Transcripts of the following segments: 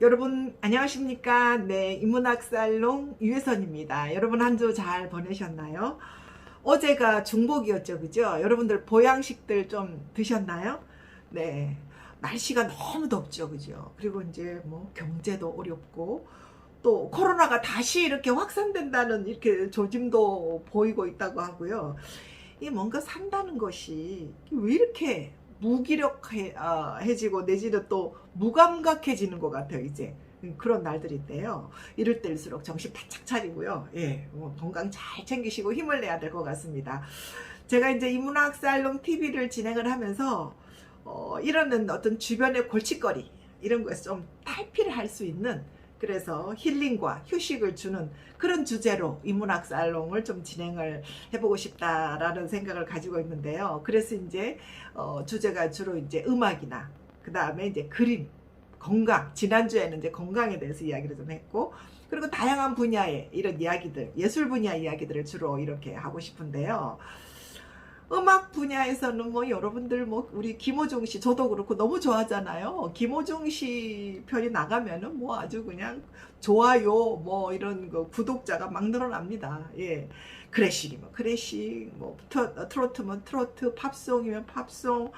여러분 안녕하십니까? 네, 인문학 살롱 유혜선입니다. 여러분 한 주 잘 보내셨나요? 어제가 중복이었죠, 그죠? 여러분들 보양식들 좀 드셨나요? 네, 날씨가 너무 덥죠, 그죠? 그리고 이제 뭐 경제도 어렵고 또 코로나가 다시 이렇게 확산된다는 이렇게 조짐도 보이고 있다고 하고요. 이 뭔가 산다는 것이 왜 이렇게 무기력해지고 내지는 또 무감각해지는 것 같아요, 이제. 그런 날들인데요. 이럴 때일수록 정신 바짝 차리고요. 예, 건강 잘 챙기시고 힘을 내야 될 것 같습니다. 제가 이제 인문학 살롱 TV를 진행을 하면서 이런 어떤 주변의 골칫거리 이런 거에서 좀 탈피를 할 수 있는, 그래서 힐링과 휴식을 주는 그런 주제로 인문학 살롱을 좀 진행을 해보고 싶다라는 생각을 가지고 있는데요. 그래서 이제 주제가 주로 이제 음악이나 그 다음에 이제 그림, 건강, 지난주에는 이제 건강에 대해서 이야기를 좀 했고, 그리고 다양한 분야의 이런 이야기들, 예술 분야 이야기들을 주로 이렇게 하고 싶은데요. 음악 분야에서는 뭐 여러분들 뭐 우리 김호중 씨, 저도 그렇고 너무 좋아하잖아요. 김호중 씨 편이 나가면은 뭐 아주 그냥 좋아요 뭐 이런 거 구독자가 막 늘어납니다. 예. 클래식이면 클래식, 뭐 트로트면 트로트, 팝송이면 팝송.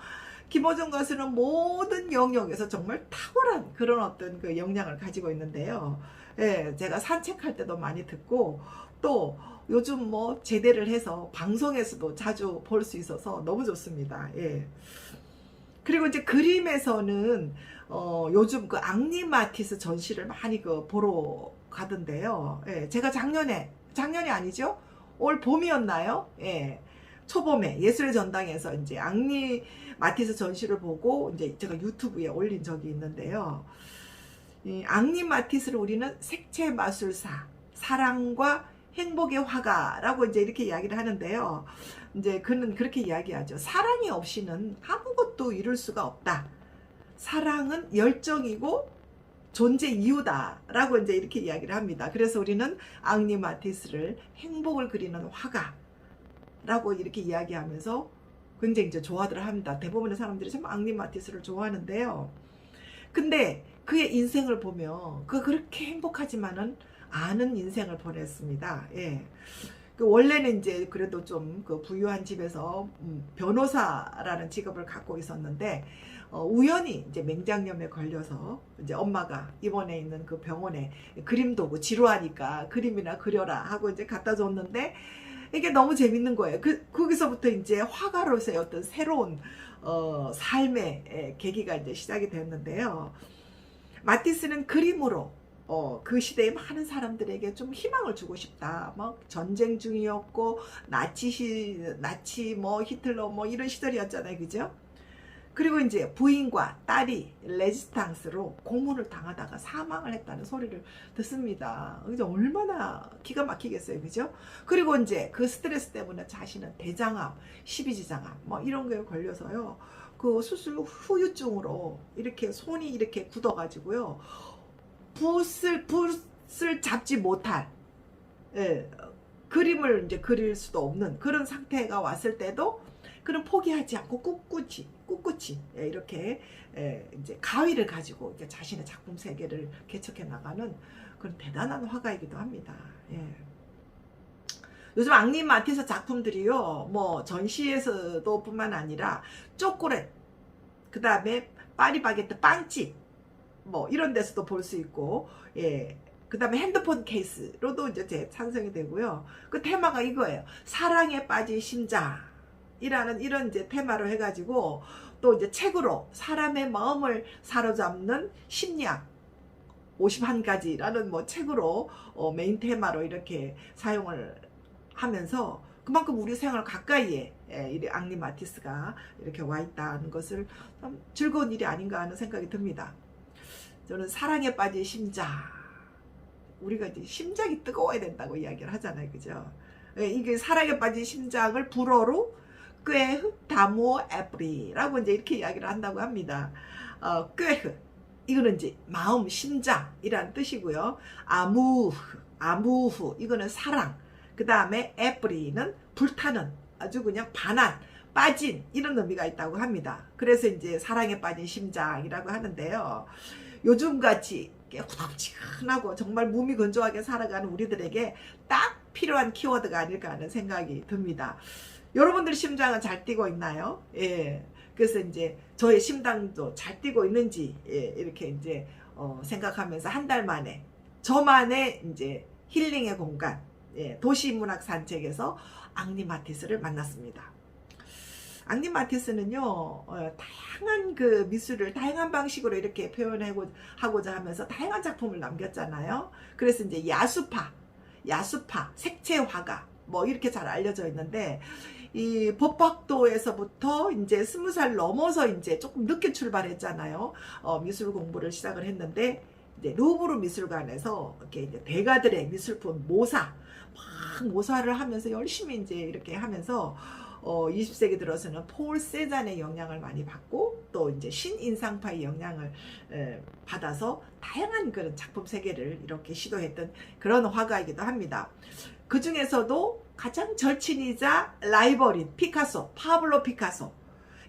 김호중 가수는 모든 영역에서 정말 탁월한 그런 어떤 그 역량을 가지고 있는데요. 예, 제가 산책할 때도 많이 듣고, 또 요즘 뭐 제대를 해서 방송에서도 자주 볼 수 있어서 너무 좋습니다. 예. 그리고 이제 그림에서는 요즘 그 앙리 마티스 전시를 많이 그 보러 가던데요. 예, 제가 작년이 아니죠? 올 봄이었나요? 예. 초봄에 예술의 전당에서 이제 앙리 마티스 전시를 보고 이제 제가 유튜브에 올린 적이 있는데요. 이 앙리 마티스를 우리는 색채 마술사, 사랑과 행복의 화가라고 이제 이렇게 이야기를 하는데요. 이제 그는 그렇게 이야기하죠. 사랑이 없이는 아무것도 이룰 수가 없다. 사랑은 열정이고 존재 이유다라고 이제 이렇게 이야기를 합니다. 그래서 우리는 앙리 마티스를 행복을 그리는 화가라고 이렇게 이야기하면서 굉장히 이제 좋아들 합니다. 대부분의 사람들이 참 앙리 마티스를 좋아하는데요. 근데 그의 인생을 보면 그렇게 행복하지만은 않은 인생을 보냈습니다. 예. 원래는 이제 그래도 좀 그 부유한 집에서 변호사라는 직업을 갖고 있었는데, 우연히 이제 맹장염에 걸려서 이제 엄마가 입원해 있는 그 병원에 그림 도구 지루하니까 그림이나 그려라 하고 이제 갖다 줬는데, 이게 너무 재밌는 거예요. 거기서부터 이제 화가로서의 어떤 새로운 삶의 계기가 이제 시작이 됐는데요. 마티스는 그림으로 그 시대의 많은 사람들에게 좀 희망을 주고 싶다. 막 전쟁 중이었고 나치 뭐 히틀러 뭐 이런 시절이었잖아요, 그죠? 그리고 이제 부인과 딸이 레지스탕스로 고문을 당하다가 사망을 했다는 소리를 듣습니다. 이제 얼마나 기가 막히겠어요, 그죠? 그리고 이제 그 스트레스 때문에 자신은 대장암, 십이지장암 뭐 이런 거에 걸려서요. 그 수술 후유증으로 이렇게 손이 이렇게 굳어가지고요. 붓을 잡지 못할, 예, 그림을 이제 그릴 수도 없는 그런 상태가 왔을 때도 그런 포기하지 않고 꿋꿋이 예, 이렇게 이제 가위를 가지고 이제 자신의 작품 세계를 개척해 나가는 그런 대단한 화가이기도 합니다. 예. 요즘 앙리 마티스 작품들이요, 뭐 전시에서도 뿐만 아니라 초콜릿, 그 다음에 파리바게뜨 빵집 뭐 이런 데서도 볼 수 있고, 예. 그 다음에 핸드폰 케이스로도 이제 찬성이 되고요. 그 테마가 이거예요. 사랑에 빠진 심장이라는 이런 이제 테마로 해가지고, 또 이제 책으로 사람의 마음을 사로잡는 심리학 51가지라는 뭐 책으로 메인 테마로 이렇게 사용을 하면서 그만큼 우리 생활 가까이에 이 앙리 마티스가 이렇게 와 있다는 것을 참 즐거운 일이 아닌가 하는 생각이 듭니다. 저는 사랑에 빠진 심장, 우리가 이제 심장이 뜨거워야 된다고 이야기를 하잖아요, 그죠? 이게 사랑에 빠진 심장을 불어로 꾀흐 다모 에브리라고 이제 이렇게 이야기를 한다고 합니다. 꾀흐, 이거는 이제 마음, 심장이라는 뜻이고요. 아무후 이거는 사랑, 그 다음에 에브리는 불타는, 아주 그냥 반한, 빠진 이런 의미가 있다고 합니다. 그래서 이제 사랑에 빠진 심장이라고 하는데요. 요즘같이 이렇게 후덥지근하고 정말 몸이 건조하게 살아가는 우리들에게 딱 필요한 키워드가 아닐까 하는 생각이 듭니다. 여러분들 심장은 잘 뛰고 있나요? 예. 그래서 이제 저의 심장도 잘 뛰고 있는지 이렇게 이제 생각하면서 한 달 만에 저만의 이제 힐링의 공간, 도시문학 산책에서 앙리 마티스를 만났습니다. 앙리 마티스는요, 다양한 그 미술을 다양한 방식으로 이렇게 표현하고자 하면서 다양한 작품을 남겼잖아요. 그래서 이제 야수파, 색채 화가 뭐 이렇게 잘 알려져 있는데, 이 법학도에서부터 이제 20살 넘어서 이제 조금 늦게 출발했잖아요. 미술 공부를 시작을 했는데, 이제 루브르 미술관에서 이렇게 이제 대가들의 미술품 모사, 막 모사를 하면서 열심히 이제 이렇게 하면서 20세기 들어서는 폴 세잔의 영향을 많이 받고 또 이제 신인상파의 영향을 받아서 다양한 그런 작품 세계를 이렇게 시도했던 그런 화가이기도 합니다. 그 중에서도 가장 절친이자 라이벌인 피카소, 파블로 피카소.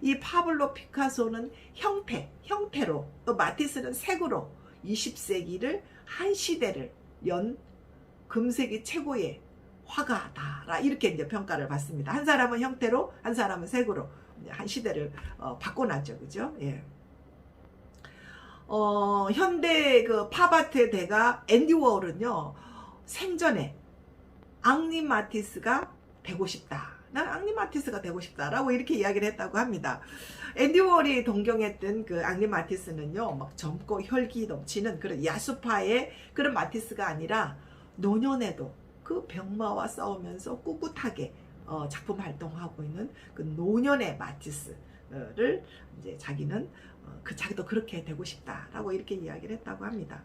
이 파블로 피카소는 형태로, 또 마티스는 색으로 20세기를 한 시대를 연 금세기 최고의 화가다 이렇게 이제 평가를 받습니다. 한 사람은 형태로, 한 사람은 색으로 한 시대를 바꿔놨죠, 그죠? 예. 현대 그 팝아트의 대가 앤디 워홀은요, 생전에 앙리 마티스가 되고 싶다. 난 앙리 마티스가 되고 싶다라고 이렇게 이야기를 했다고 합니다. 앤디 워홀이 동경했던 그 앙리 마티스는요, 막 젊고 혈기 넘치는 그런 야수파의 그런 마티스가 아니라 노년에도 그 병마와 싸우면서 꿋꿋하게 작품 활동하고 있는 그 노년의 마티스를 이제 자기는 자기도 그렇게 되고 싶다라고 이렇게 이야기를 했다고 합니다.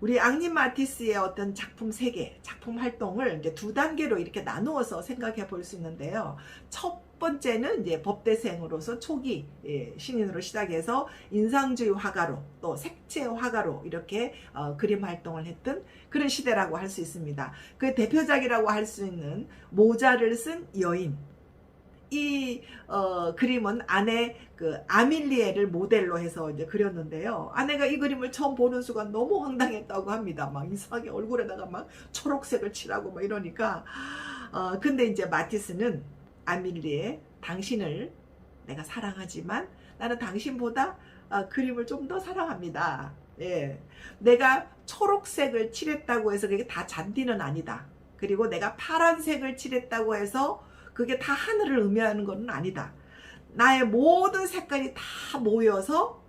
우리 앙리 마티스의 어떤 작품 세계, 작품 활동을 이제 두 단계로 이렇게 나누어서 생각해 볼 수 있는데요. 첫 번째는 이제 법대생으로서 초기 신인으로 시작해서 인상주의 화가로 또 색채 화가로 이렇게 그림 활동을 했던 그런 시대라고 할 수 있습니다. 그 대표작이라고 할 수 있는 모자를 쓴 여인. 이 그림은 아내 그 아밀리에를 모델로 해서 이제 그렸는데요. 아내가 이 그림을 처음 보는 순간 너무 황당했다고 합니다. 막 이상하게 얼굴에다가 막 초록색을 칠하고 막 이러니까. 근데 이제 마티스는 아밀리에, 당신을 내가 사랑하지만 나는 당신보다 그림을 좀 더 사랑합니다. 예. 내가 초록색을 칠했다고 해서 그게 다 잔디는 아니다. 그리고 내가 파란색을 칠했다고 해서 그게 다 하늘을 의미하는 것은 아니다. 나의 모든 색깔이 다 모여서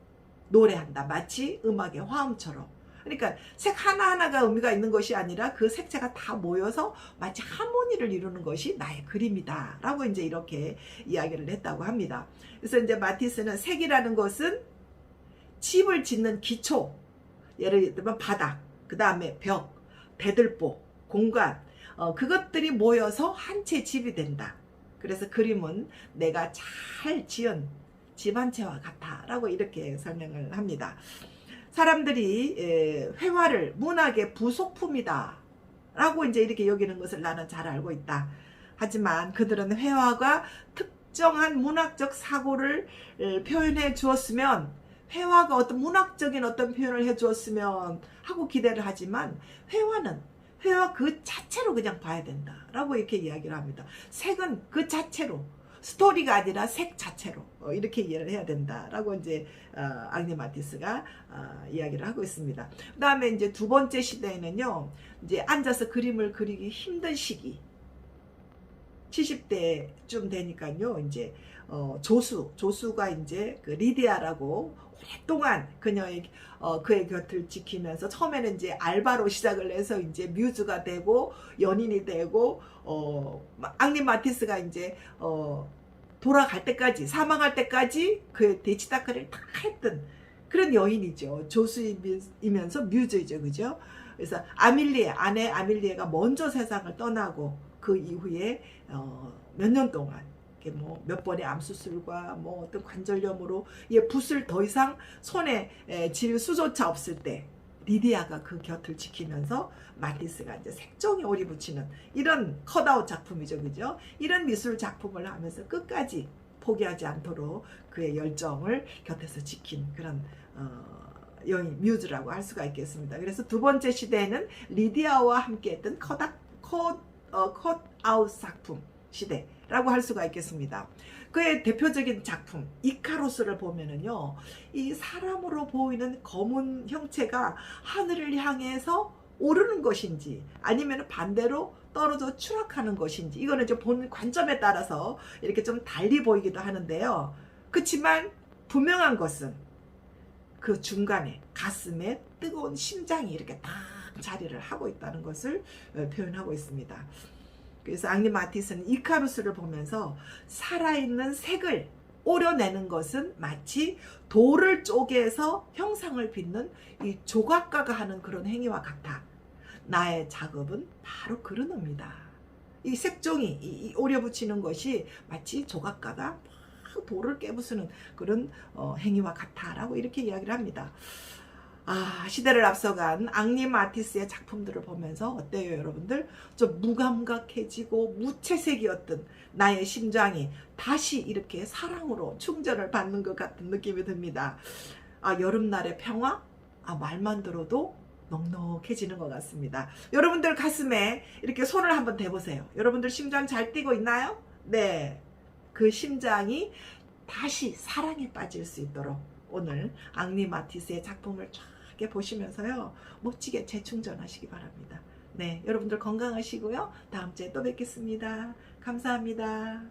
노래한다. 마치 음악의 화음처럼. 그러니까 색 하나하나가 의미가 있는 것이 아니라 그 색채가 다 모여서 마치 하모니를 이루는 것이 나의 그림이다 라고 이제 이렇게 이야기를 했다고 합니다. 그래서 이제 마티스는 색이라는 것은 집을 짓는 기초, 예를 들면 바닥, 그 다음에 벽, 대들보, 공간, 그것들이 모여서 한 채 집이 된다. 그래서 그림은 내가 잘 지은 집 한 채와 같아 라고 이렇게 설명을 합니다. 사람들이 회화를 문학의 부속품이다 라고 이제 이렇게 여기는 것을 나는 잘 알고 있다. 하지만 그들은 회화가 특정한 문학적 사고를 표현해 주었으면, 회화가 어떤 문학적인 어떤 표현을 해 주었으면 하고 기대를 하지만, 회화 그 자체로 그냥 봐야 된다 라고 이렇게 이야기를 합니다. 색은 그 자체로, 스토리가 아니라 색 자체로 이렇게 이해를 해야 된다라고 이제 앙리 마티스가 이야기를 하고 있습니다. 그다음에 이제 두 번째 시대에는요, 이제 앉아서 그림을 그리기 힘든 시기, 70대쯤 되니까요, 이제 조수가 이제 그 리디아라고 오랫동안 그의 곁을 지키면서 처음에는 이제 알바로 시작을 해서 이제 뮤즈가 되고 연인이 되고 앙리 마티스가 이제 돌아갈 때까지, 사망할 때까지 그 데치다크를 다 했던 그런 여인이죠. 조수이면서 뮤즈이죠, 그죠? 그래서 아내 아밀리에가 먼저 세상을 떠나고 그 이후에 몇 년 동안 뭐 몇 번의 암 수술과 뭐 어떤 관절염으로 붓을 더 이상 손에 질 수조차 없을 때 리디아가 그 곁을 지키면서 마티스가 이제 색종이 오리붙이는 이런 컷아웃 작품이죠, 그죠? 이런 미술 작품을 하면서 끝까지 포기하지 않도록 그의 열정을 곁에서 지킨 그런 여인 뮤즈라고 할 수가 있겠습니다. 그래서 두 번째 시대에는 리디아와 함께했던 컷아웃 작품 시대라고 할 수가 있겠습니다. 그의 대표적인 작품 이카루스를 보면은요, 이 사람으로 보이는 검은 형체가 하늘을 향해서 오르는 것인지 아니면 반대로 떨어져 추락하는 것인지, 이거는 이제 본 관점에 따라서 이렇게 좀 달리 보이기도 하는데요. 그렇지만 분명한 것은 그 중간에 가슴에 뜨거운 심장이 이렇게 딱 자리를 하고 있다는 것을 표현하고 있습니다. 그래서 앙리 마티스는 이카루스를 보면서 살아있는 색을 오려내는 것은 마치 돌을 쪼개서 형상을 빚는 이 조각가가 하는 그런 행위와 같아. 나의 작업은 바로 그런 의미다. 이 색종이, 이 오려 붙이는 것이 마치 조각가가 돌을 깨부수는 그런 행위와 같아라고 이렇게 이야기를 합니다. 시대를 앞서간 앙리 마티스의 작품들을 보면서 어때요, 여러분들? 좀 무감각해지고 무채색이었던 나의 심장이 다시 이렇게 사랑으로 충전을 받는 것 같은 느낌이 듭니다. 여름날의 평화? 말만 들어도 넉넉해지는 것 같습니다. 여러분들 가슴에 이렇게 손을 한번 대보세요. 여러분들 심장 잘 뛰고 있나요? 네. 그 심장이 다시 사랑에 빠질 수 있도록 오늘 앙리 마티스의 작품을 쫙 보시면서요, 멋지게 재충전하시기 바랍니다. 네, 여러분들 건강하시고요. 다음 주에 또 뵙겠습니다. 감사합니다.